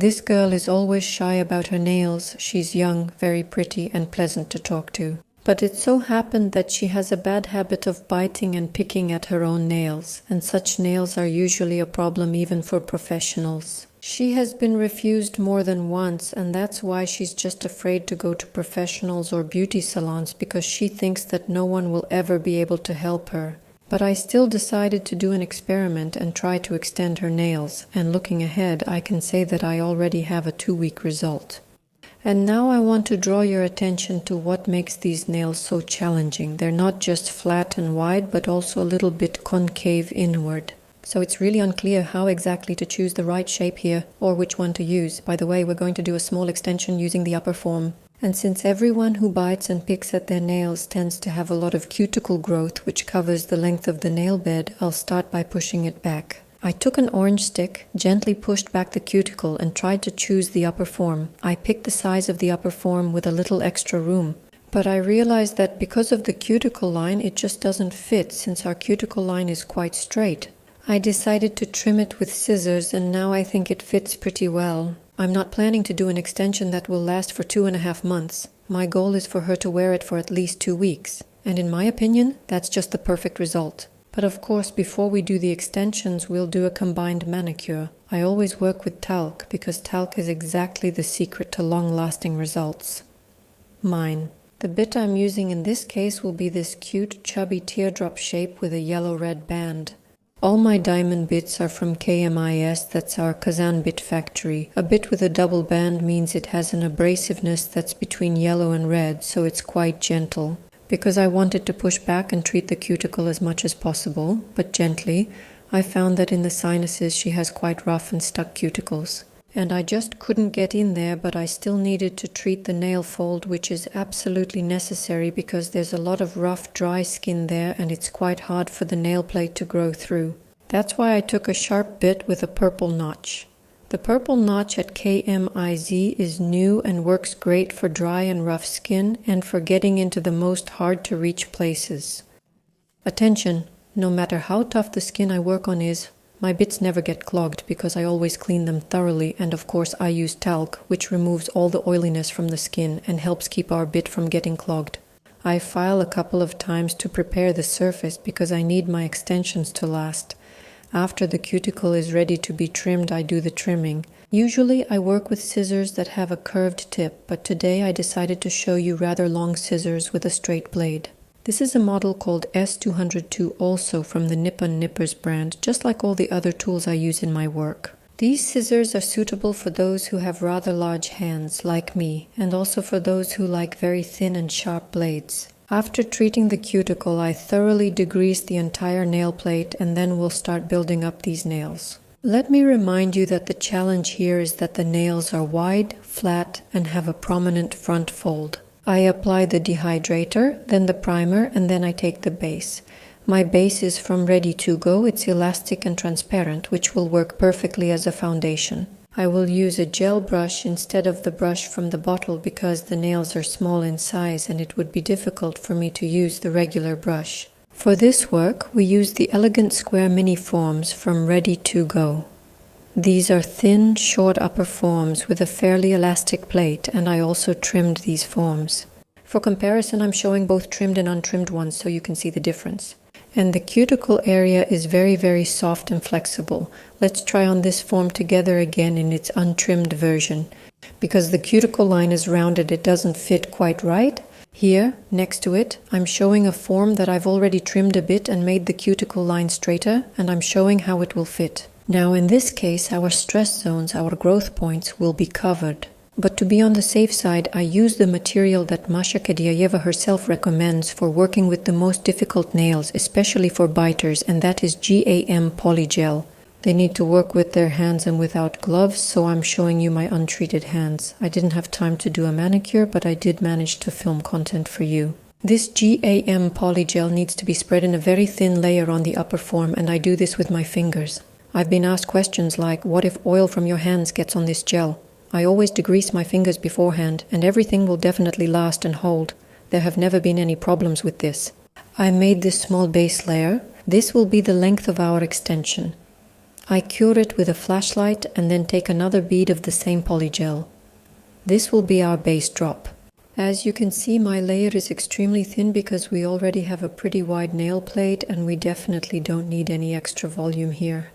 This girl is always shy about her nails. She's young, very pretty, and pleasant to talk to. But it so happened that she has a bad habit of biting and picking at her own nails, and such nails are usually a problem even for professionals. She has been refused more than once, and that's why she's just afraid to go to professionals or beauty salons, because she thinks that no one will ever be able to help her. But I still decided to do an experiment and try to extend her nails, and looking ahead, I can say that I already have a 2-week result. And now I want to draw your attention to what makes these nails so challenging. They're not just flat and wide, but also a little bit concave inward. So it's really unclear how exactly to choose the right shape here, or which one to use. By the way, we're going to do a small extension using the upper form. And since everyone who bites and picks at their nails tends to have a lot of cuticle growth which covers the length of the nail bed, I'll start by pushing it back. I took an orange stick, gently pushed back the cuticle and tried to choose the upper form. I picked the size of the upper form with a little extra room. But I realized that because of the cuticle line, it just doesn't fit since our cuticle line is quite straight. I decided to trim it with scissors, and now I think it fits pretty well. I'm not planning to do an extension that will last for 2.5 months. My goal is for her to wear it for at least 2 weeks. And in my opinion, that's just the perfect result. But of course, before we do the extensions, we'll do a combined manicure. I always work with talc because talc is exactly the secret to long-lasting results. Mine. The bit I'm using in this case will be this cute, chubby teardrop shape with a yellow-red band. All my diamond bits are from KMIS, that's our Kazan bit factory. A bit with a double band means it has an abrasiveness that's between yellow and red, so it's quite gentle. Because I wanted to push back and treat the cuticle as much as possible, but gently, I found that in the sinuses she has quite rough and stuck cuticles. And I just couldn't get in there, but I still needed to treat the nail fold, which is absolutely necessary because there's a lot of rough, dry skin there and it's quite hard for the nail plate to grow through. That's why I took a sharp bit with a purple notch. The purple notch at KMIZ is new and works great for dry and rough skin and for getting into the most hard-to-reach places. Attention! No matter how tough the skin I work on is, my bits never get clogged because I always clean them thoroughly, and of course I use talc, which removes all the oiliness from the skin and helps keep our bit from getting clogged. I file a couple of times to prepare the surface because I need my extensions to last. After the cuticle is ready to be trimmed, I do the trimming. Usually I work with scissors that have a curved tip, but today I decided to show you rather long scissors with a straight blade. This is a model called S202, also from the Nippon Nippers brand, just like all the other tools I use in my work. These scissors are suitable for those who have rather large hands, like me, and also for those who like very thin and sharp blades. After treating the cuticle, I thoroughly degrease the entire nail plate and then we'll start building up these nails. Let me remind you that the challenge here is that the nails are wide, flat, and have a prominent front fold. I apply the dehydrator, then the primer, and then I take the base. My base is from Ready to Go. It's elastic and transparent, which will work perfectly as a foundation. I will use a gel brush instead of the brush from the bottle because the nails are small in size and it would be difficult for me to use the regular brush. For this work, we use the Elegant Square Mini Forms from Ready to Go. These are thin, short upper forms with a fairly elastic plate, and I also trimmed these forms. For comparison, I'm showing both trimmed and untrimmed ones so you can see the difference. And the cuticle area is very, very soft and flexible. Let's try on this form together again in its untrimmed version. Because the cuticle line is rounded, it doesn't fit quite right. Here, next to it, I'm showing a form that I've already trimmed a bit and made the cuticle line straighter, and I'm showing how it will fit. Now in this case, our stress zones, our growth points, will be covered. But to be on the safe side, I use the material that Masha Kadiayeva herself recommends for working with the most difficult nails, especially for biters, and that is GAM Polygel. They need to work with their hands and without gloves, so I'm showing you my untreated hands. I didn't have time to do a manicure, but I did manage to film content for you. This GAM Polygel needs to be spread in a very thin layer on the upper form, and I do this with my fingers. I've been asked questions like, what if oil from your hands gets on this gel? I always degrease my fingers beforehand, and everything will definitely last and hold. There have never been any problems with this. I made this small base layer. This will be the length of our extension. I cure it with a flashlight and then take another bead of the same polygel. This will be our base drop. As you can see, my layer is extremely thin because we already have a pretty wide nail plate and we definitely don't need any extra volume here.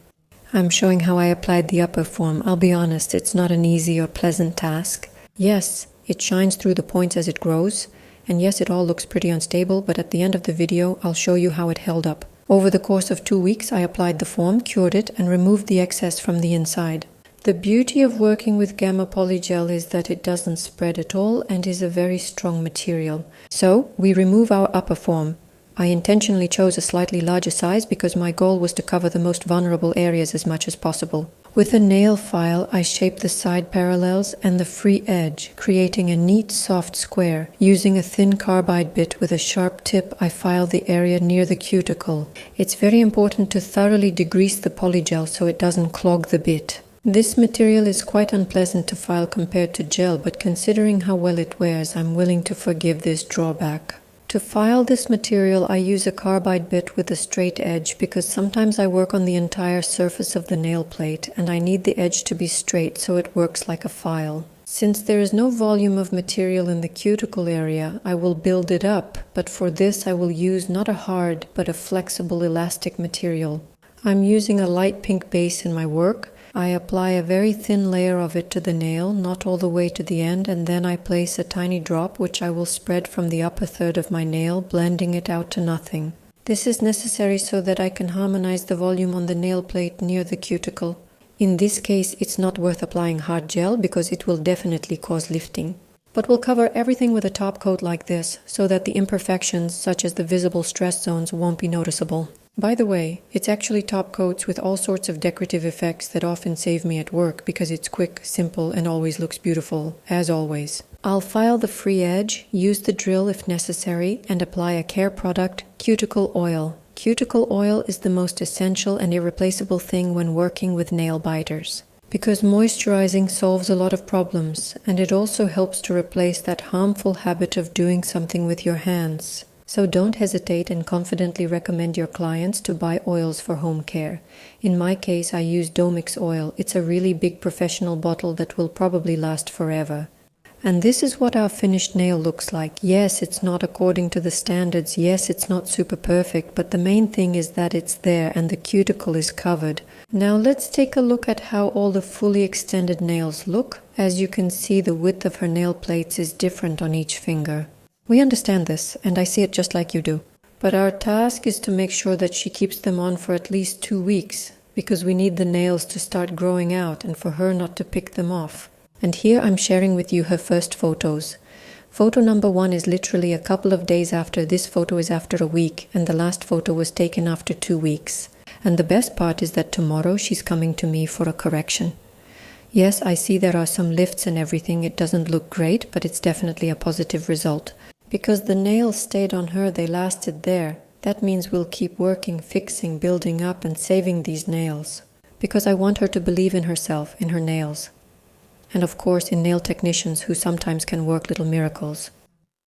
I'm showing how I applied the upper form. I'll be honest, it's not an easy or pleasant task. Yes, it shines through the points as it grows, and yes, it all looks pretty unstable, but at the end of the video, I'll show you how it held up. Over the course of 2 weeks, I applied the form, cured it, and removed the excess from the inside. The beauty of working with Gamma Polygel is that it doesn't spread at all and is a very strong material. So, we remove our upper form. I intentionally chose a slightly larger size because my goal was to cover the most vulnerable areas as much as possible. With a nail file, I shape the side parallels and the free edge, creating a neat soft square. Using a thin carbide bit with a sharp tip, I file the area near the cuticle. It's very important to thoroughly degrease the polygel so it doesn't clog the bit. This material is quite unpleasant to file compared to gel, but considering how well it wears, I'm willing to forgive this drawback. To file this material, I use a carbide bit with a straight edge because sometimes I work on the entire surface of the nail plate and I need the edge to be straight so it works like a file. Since there is no volume of material in the cuticle area, I will build it up, but for this I will use not a hard but a flexible elastic material. I'm using a light pink base in my work. I apply a very thin layer of it to the nail, not all the way to the end, and then I place a tiny drop which I will spread from the upper third of my nail, blending it out to nothing. This is necessary so that I can harmonize the volume on the nail plate near the cuticle. In this case, it's not worth applying hard gel because it will definitely cause lifting. But we'll cover everything with a top coat like this so that the imperfections, such as the visible stress zones, won't be noticeable. By the way, it's actually top coats with all sorts of decorative effects that often save me at work because it's quick, simple, and always looks beautiful, as always. I'll file the free edge, use the drill if necessary, and apply a care product, cuticle oil. Cuticle oil is the most essential and irreplaceable thing when working with nail biters, because moisturizing solves a lot of problems, and it also helps to replace that harmful habit of doing something with your hands. So don't hesitate and confidently recommend your clients to buy oils for home care. In my case, I use Domix oil. It's a really big professional bottle that will probably last forever. And this is what our finished nail looks like. Yes, it's not according to the standards. Yes, it's not super perfect, but the main thing is that it's there and the cuticle is covered. Now let's take a look at how all the fully extended nails look. As you can see, the width of her nail plates is different on each finger. We understand this, and I see it just like you do. But our task is to make sure that she keeps them on for at least 2 weeks, because we need the nails to start growing out and for her not to pick them off. And here I'm sharing with you her first photos. Photo number 1 is literally a couple of days after. This photo is after a week, and the last photo was taken after 2 weeks. And the best part is that tomorrow she's coming to me for a correction. Yes, I see there are some lifts and everything. It doesn't look great, but it's definitely a positive result. Because the nails stayed on her, they lasted there. That means we'll keep working, fixing, building up, and saving these nails. Because I want her to believe in herself, in her nails. And of course in nail technicians who sometimes can work little miracles.